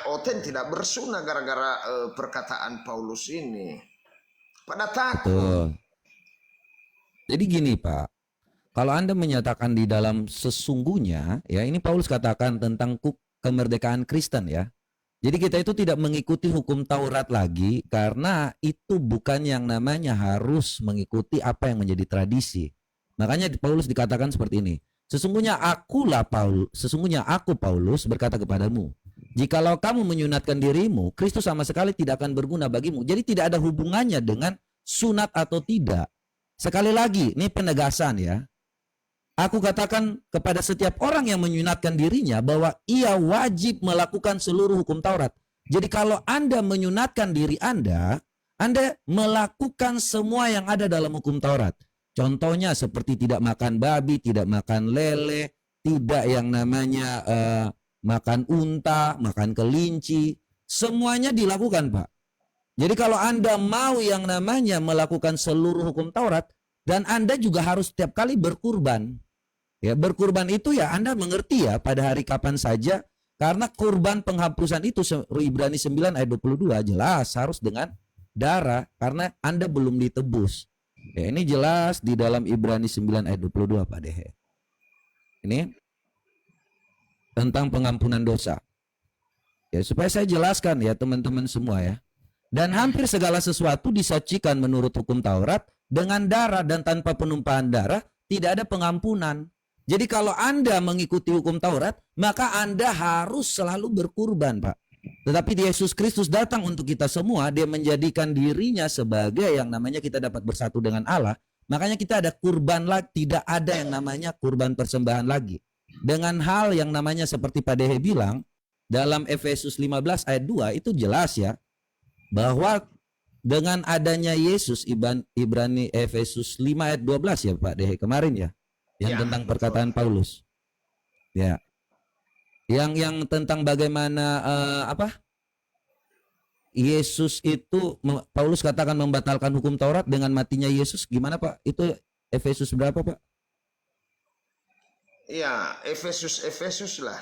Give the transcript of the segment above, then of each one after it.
Oten tidak bersunat gara-gara perkataan Paulus ini. Pada takut. Betul. Jadi gini Pak, kalau Anda menyatakan di dalam sesungguhnya, ya ini Paulus katakan tentang kemerdekaan Kristen ya. Jadi kita itu tidak mengikuti hukum Taurat lagi karena itu bukan yang namanya harus mengikuti apa yang menjadi tradisi. Makanya Paulus dikatakan seperti ini. Sesungguhnya aku Paulus berkata kepadamu, jikalau kamu menyunatkan dirimu, Kristus sama sekali tidak akan berguna bagimu. Jadi tidak ada hubungannya dengan sunat atau tidak. Sekali lagi, ini penegasan ya. Aku katakan kepada setiap orang yang menyunatkan dirinya bahwa ia wajib melakukan seluruh hukum Taurat. Jadi kalau Anda menyunatkan diri Anda melakukan semua yang ada dalam hukum Taurat. Contohnya seperti tidak makan babi, tidak makan lele, tidak yang namanya makan unta, makan kelinci. Semuanya dilakukan Pak. Jadi kalau Anda mau yang namanya melakukan seluruh hukum Taurat, dan Anda juga harus setiap kali berkurban. Ya, berkurban itu ya Anda mengerti ya pada hari kapan saja, karena kurban penghapusan itu Ibrani 9 ayat 22 jelas harus dengan darah karena Anda belum ditebus. Ya, ini jelas di dalam Ibrani 9 ayat 22 Pak Dehe. Ini tentang pengampunan dosa. Ya, supaya saya jelaskan ya teman-teman semua ya. Dan hampir segala sesuatu disajikan menurut hukum Taurat dengan darah, dan tanpa penumpahan darah tidak ada pengampunan. Jadi kalau Anda mengikuti hukum Taurat, maka Anda harus selalu berkurban, Pak. Tetapi Yesus Kristus datang untuk kita semua, dia menjadikan dirinya sebagai yang namanya kita dapat bersatu dengan Allah. Makanya kita ada kurban lagi, tidak ada yang namanya kurban persembahan lagi. Dengan hal yang namanya seperti Pak Dehe bilang, dalam Efesus 15 ayat 2 itu jelas ya, bahwa dengan adanya Yesus, Ibrani Efesus 5 ayat 12 ya Pak Dehe kemarin ya, yang tentang perkataan Paulus. Ya. Yang tentang bagaimana Yesus itu, Paulus katakan membatalkan hukum Taurat dengan matinya Yesus. Gimana Pak? Itu Efesus berapa Pak? Iya, Efesus lah.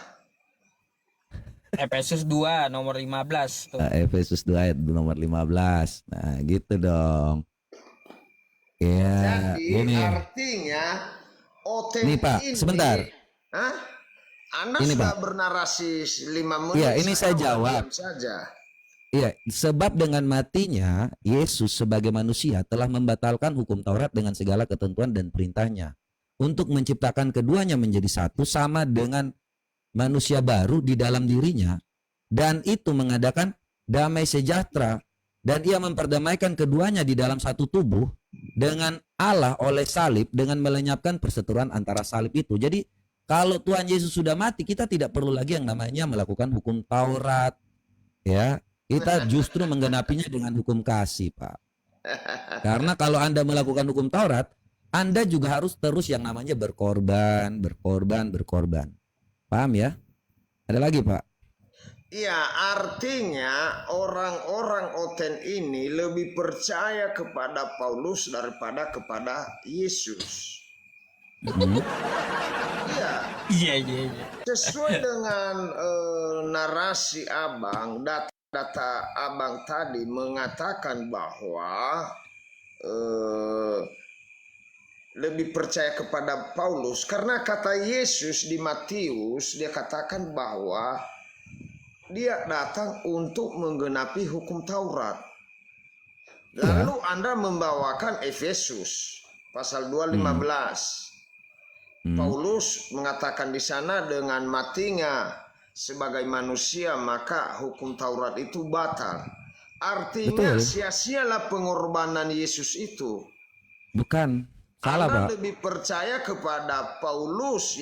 Efesus 2 nomor 15 tuh. Efesus 2 ayat nomor 15. Nah, gitu dong. Ya, jadi ini artinya ini Pak, sebentar. Anda ini, sudah Pak. bernarasi 5 menit. Iya, ini saya jawab saja. Iya, sebab dengan matinya Yesus sebagai manusia telah membatalkan hukum Taurat dengan segala ketentuan dan perintahnya, untuk menciptakan keduanya menjadi satu sama dengan manusia baru di dalam dirinya, dan itu mengadakan damai sejahtera, dan ia memperdamaikan keduanya di dalam satu tubuh dengan Allah oleh salib, dengan melenyapkan perseteruan antara salib itu. Jadi kalau Tuhan Yesus sudah mati, kita tidak perlu lagi yang namanya melakukan hukum Taurat. Ya, kita justru menggenapinya dengan hukum kasih, Pak. Karena kalau Anda melakukan hukum Taurat, Anda juga harus terus yang namanya berkorban. Paham ya? Ada lagi, Pak? Iya, artinya orang-orang Oten ini lebih percaya kepada Paulus daripada kepada Yesus. Iya. Sesuai dengan narasi Abang, data Abang tadi mengatakan bahwa lebih percaya kepada Paulus karena kata Yesus di Matius, dia katakan bahwa dia datang untuk menggenapi hukum Taurat. Lalu Anda membawakan Efesus pasal 2:15. Paulus mengatakan di sana dengan matinya sebagai manusia maka hukum Taurat itu batal. Artinya sia-sialah pengorbanan Yesus itu. Bukan. Salah, Anda Pak. lebih percaya kepada Paulus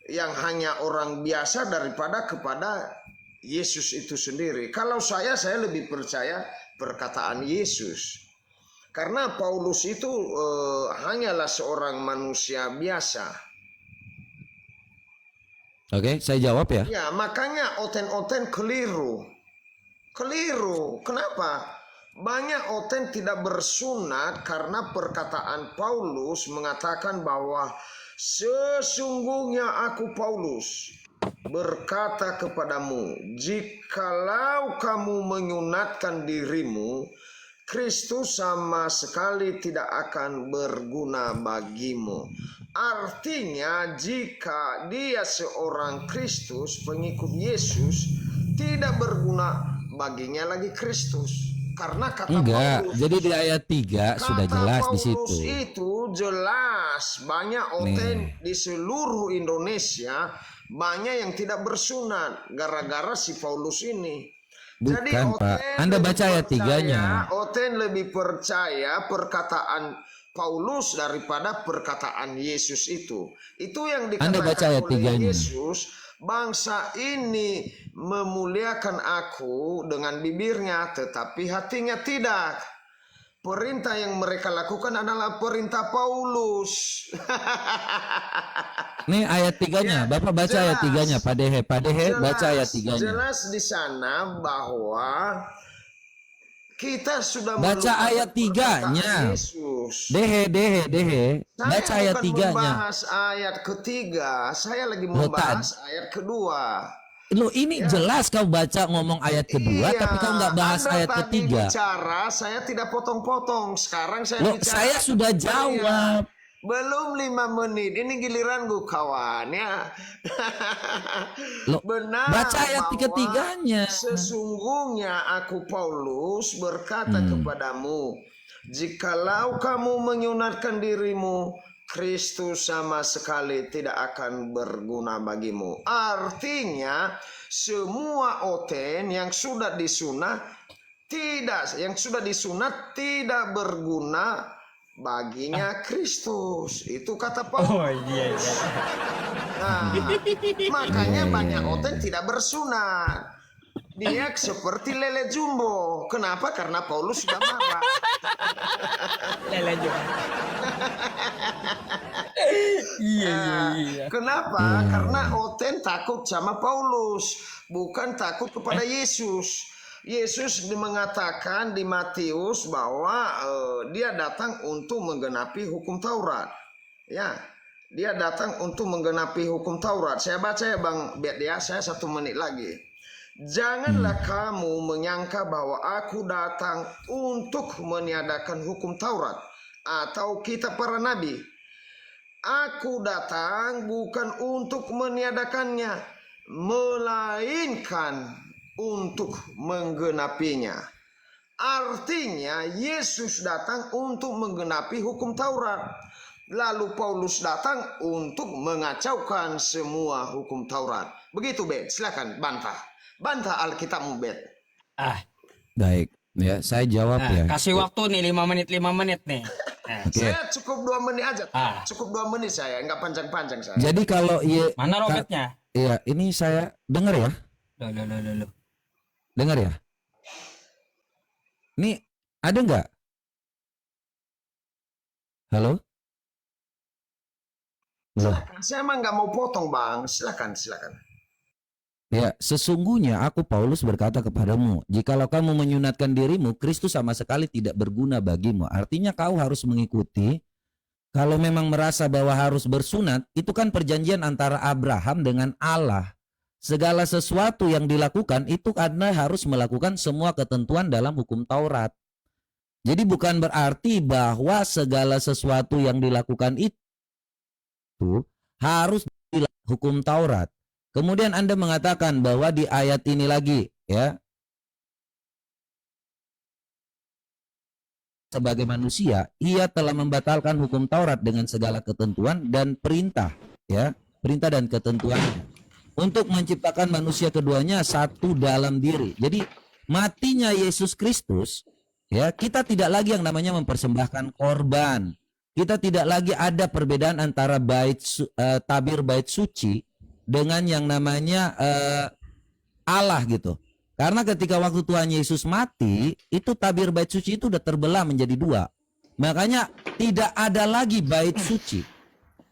yang hanya orang biasa daripada kepada Yesus itu sendiri. Kalau saya lebih percaya perkataan Yesus. Karena Paulus itu hanyalah seorang manusia biasa. Oke, saya jawab ya. Ya, makanya Oten-Oten keliru. Kenapa? Banyak Oten tidak bersunat karena perkataan Paulus mengatakan bahwa sesungguhnya aku Paulus berkata kepadamu, jikalau kamu menyunatkan dirimu, Kristus sama sekali tidak akan berguna bagimu. Artinya jika dia seorang Kristus, pengikut Yesus, tidak berguna baginya lagi Kristus. Karena kata Enggak, Paulus, jadi di ayat 3 sudah kata jelas di Paulus situ. itu jelas, banyak oten di seluruh Indonesia, banyak yang tidak bersunat gara-gara si Paulus ini. Jadi Bukan, Pak. Oten Anda lebih baca ayat percaya, 3-nya. Oten lebih percaya perkataan Paulus daripada perkataan Yesus itu. Itu yang Anda baca dikatakan ayat oleh 3-nya. Yesus, bangsa ini memuliakan aku dengan bibirnya, tetapi hatinya tidak. Perintah yang mereka lakukan adalah perintah Paulus. Nih ayat 3-nya, Bapak baca Jelas. ayat 3-nya, Pak Dehe. Pak Dehe baca ayat 3-nya. Jelas di sana bahwa kita sudah Baca melupakan ayat 3-nya. perkataan Yesus. Dehe. Saya Baca ayat bukan 3-nya. membahas ayat ketiga, saya lagi membahas ayat kedua. Loh ini jelas kau baca ngomong ayat kedua, Iya, tapi kau nggak bahas Anda ayat tadi ketiga. bicara, saya tidak potong-potong. Sekarang saya Loh, bicara. saya sudah jawab. Belum 5 menit, ini giliran gue kawan ya. Loh, Benar baca ayat bahwa ketiganya. sesungguhnya aku Paulus berkata kepadamu, jikalau kamu menyunatkan dirimu, Kristus sama sekali tidak akan berguna bagimu. Artinya semua oten yang sudah disunat tidak berguna baginya Kristus. Itu kata Paulus. Oh iya. Nah, makanya banyak oten tidak bersunat. Dia seperti lele jumbo. Kenapa? Karena Paulus sudah marah. Lele juga. Iya. Kenapa? Karena oten takut sama Paulus, bukan takut kepada Yesus. Yesus mengatakan di Matius bahwa dia datang untuk menggenapi hukum Taurat. Ya, dia datang untuk menggenapi hukum Taurat. Saya baca ya Bang Bet ya, saya 1 menit lagi. Janganlah kamu menyangka bahwa aku datang untuk meniadakan hukum Taurat atau kitab para nabi. Aku datang bukan untuk meniadakannya, melainkan untuk menggenapinya. Artinya Yesus datang untuk menggenapi hukum Taurat. Lalu Paulus datang untuk mengacaukan semua hukum Taurat. Begitu Bet, silakan bantah. Bantah Alkitabmu Bet. Baik, ya saya jawab ya. Kasih waktu nih 5 menit nih. Saya cukup 2 menit aja. Cukup 2 menit saya, nggak panjang-panjang saya. Jadi kalau Mana robetnya? Iya, ini saya dengar ya. Loh. Dengar ya. Ini ada nggak? Halo? Loh. Saya emang nggak mau potong Bang. Silakan. Ya, sesungguhnya aku Paulus berkata kepadamu, jikalau kamu menyunatkan dirimu, Kristus sama sekali tidak berguna bagimu. Artinya kau harus mengikuti, kalau memang merasa bahwa harus bersunat, itu kan perjanjian antara Abraham dengan Allah. Segala sesuatu yang dilakukan itu karena harus melakukan semua ketentuan dalam hukum Taurat. Jadi bukan berarti bahwa segala sesuatu yang dilakukan itu harus dilakukan hukum Taurat. Kemudian Anda mengatakan bahwa di ayat ini lagi ya, sebagai manusia ia telah membatalkan hukum Taurat dengan segala ketentuan dan perintah ya, perintah dan ketentuannya untuk menciptakan manusia keduanya satu dalam diri. Jadi matinya Yesus Kristus ya, kita tidak lagi yang namanya mempersembahkan korban. Kita tidak lagi ada perbedaan antara tabir bait suci dengan yang namanya Allah gitu. Karena ketika waktu Tuhan Yesus mati, itu tabir bait suci itu udah terbelah menjadi 2. Makanya tidak ada lagi bait suci.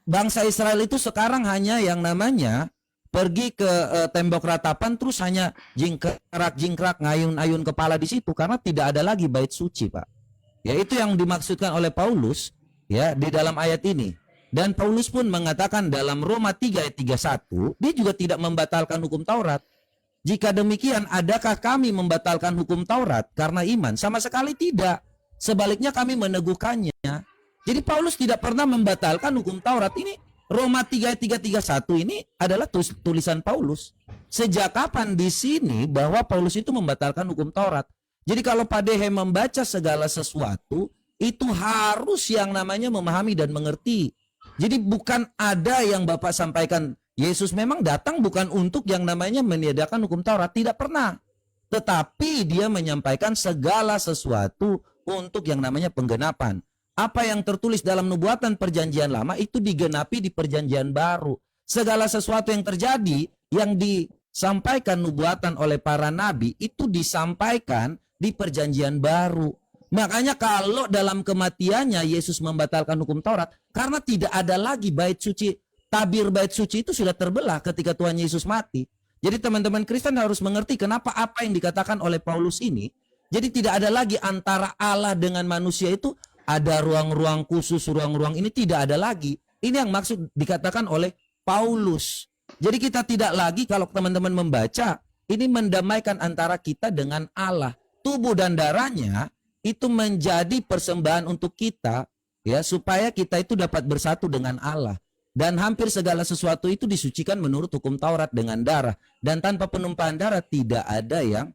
Bangsa Israel itu sekarang hanya yang namanya pergi ke tembok ratapan terus hanya jingkrak ngayun-ayun kepala di situ karena tidak ada lagi bait suci, Pak. Ya itu yang dimaksudkan oleh Paulus ya di dalam ayat ini. Dan Paulus pun mengatakan dalam Roma 3 ayat 31, dia juga tidak membatalkan hukum Taurat. Jika demikian, adakah kami membatalkan hukum Taurat karena iman? Sama sekali tidak. Sebaliknya kami meneguhkannya. Jadi Paulus tidak pernah membatalkan hukum Taurat. Ini Roma 3 ayat 331 ini adalah tulisan Paulus. Sejak kapan di sini bahwa Paulus itu membatalkan hukum Taurat? Jadi kalau Pak Dehe membaca segala sesuatu, itu harus yang namanya memahami dan mengerti. Jadi bukan ada yang Bapak sampaikan, Yesus memang datang bukan untuk yang namanya meniadakan hukum Taurat, tidak pernah. Tetapi dia menyampaikan segala sesuatu untuk yang namanya penggenapan. Apa yang tertulis dalam nubuatan perjanjian lama itu digenapi di perjanjian baru. Segala sesuatu yang terjadi, yang disampaikan nubuatan oleh para nabi, itu disampaikan di perjanjian baru. Makanya kalau dalam kematiannya Yesus membatalkan hukum Taurat, karena tidak ada lagi bait suci, tabir bait suci itu sudah terbelah ketika Tuhan Yesus mati. Jadi teman-teman Kristen harus mengerti kenapa apa yang dikatakan oleh Paulus ini. Jadi tidak ada lagi antara Allah dengan manusia itu ada ruang-ruang khusus, ruang-ruang ini tidak ada lagi. Ini yang maksud dikatakan oleh Paulus. Jadi kita tidak lagi kalau teman-teman membaca, ini mendamaikan antara kita dengan Allah. Tubuh dan darahnya itu menjadi persembahan untuk kita, ya, supaya kita itu dapat bersatu dengan Allah. Dan hampir segala sesuatu itu disucikan menurut hukum Taurat dengan darah. Dan tanpa penumpahan darah tidak ada yang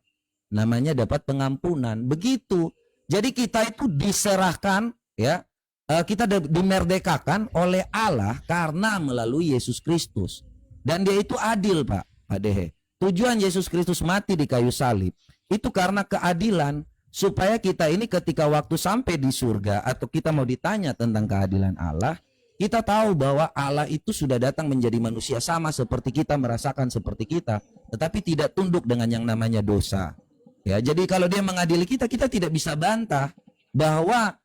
namanya dapat pengampunan. Begitu. Jadi kita itu diserahkan, ya, kita dimerdekakan oleh Allah karena melalui Yesus Kristus. Dan dia itu adil, Pak Dehe. Tujuan Yesus Kristus mati di kayu salib itu karena keadilan, supaya kita ini ketika waktu sampai di surga atau kita mau ditanya tentang keadilan Allah, kita tahu bahwa Allah itu sudah datang menjadi manusia sama seperti kita, merasakan seperti kita, tetapi tidak tunduk dengan yang namanya dosa. Ya, jadi kalau dia mengadili kita, kita tidak bisa bantah bahwa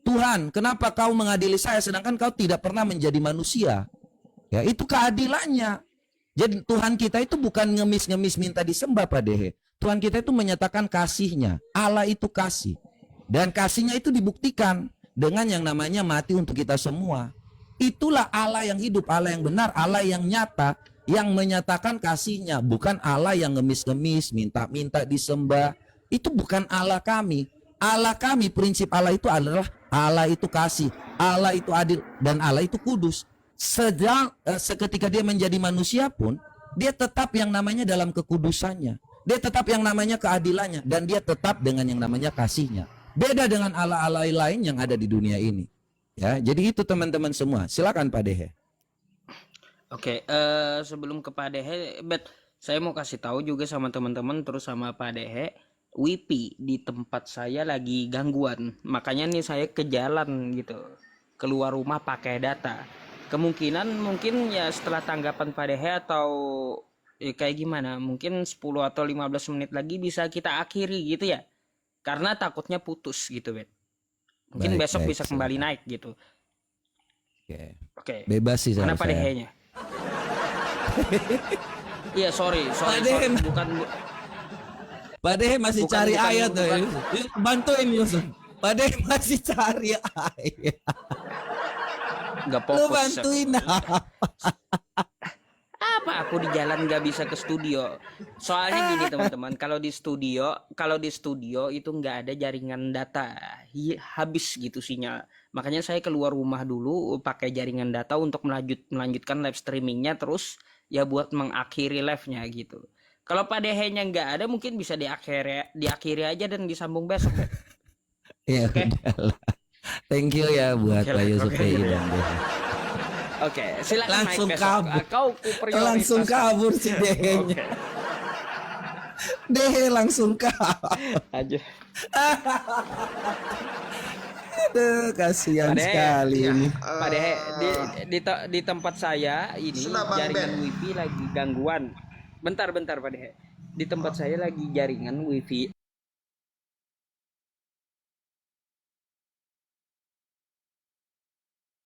Tuhan, kenapa kau mengadili saya sedangkan kau tidak pernah menjadi manusia? Ya, itu keadilannya. Jadi Tuhan kita itu bukan ngemis-ngemis minta disembah, Pak Dehe. Tuhan kita itu menyatakan kasihnya. Allah itu kasih. Dan kasihnya itu dibuktikan dengan yang namanya mati untuk kita semua. Itulah Allah yang hidup, Allah yang benar, Allah yang nyata, yang menyatakan kasihnya. Bukan Allah yang ngemis-ngemis, minta-minta disembah. Itu bukan Allah kami. Allah kami, prinsip Allah itu adalah Allah itu kasih, Allah itu adil, dan Allah itu kudus. Seketika dia menjadi manusia pun, dia tetap yang namanya dalam kekudusannya. Dia tetap yang namanya keadilannya. Dan dia tetap dengan yang namanya kasihnya. Beda dengan Allah-Allah lain yang ada di dunia ini. Ya, jadi itu teman-teman semua. Silakan Pak Dehe. Oke, sebelum ke Pak Dehe, saya mau kasih tahu juga sama teman-teman terus sama Pak Dehe, WiFi di tempat saya lagi gangguan. Makanya nih saya ke jalan gitu. Keluar rumah pakai data. Kemungkinan mungkin ya setelah tanggapan Pak Dehe atau kayak gimana, mungkin 10 atau 15 menit lagi bisa kita akhiri gitu ya, karena takutnya putus gitu, Bet. Mungkin besok bisa kembali naik gitu. Oke. Bebas sih mana Pak Dehe-nya. Iya, sorry, bukan Pak Dehe masih bukan, cari bukan, ayat bukan. Bantuin Yusuf. Pak Dehe masih cari ayat. Nggak Lu fokus. bantuin Apa aku di jalan nggak bisa ke studio? Soalnya gini teman-teman, kalau di studio itu nggak ada jaringan data, habis gitu sinyal. Makanya saya keluar rumah dulu pakai jaringan data untuk melanjutkan live streamingnya, terus ya buat mengakhiri live-nya gitu. Kalau Pak Dehe-nya nggak ada, mungkin bisa diakhiri aja dan disambung besok. Ya, Oke. Thank you ya buat Pak Yusuf dan Dehe. Oke, silakan Langsung naik besok. kabur. Kau prioritas. Langsung kabur si Dehe-nya. Dehe langsung kabur. Aja. Aduh, kasihan Pak Dehe, sekali ini. Pak Dehe, di tempat saya ini Sudah, Bang jaringan Ben. WiFi lagi gangguan. Bentar Pak Dehe. Di tempat saya lagi jaringan WiFi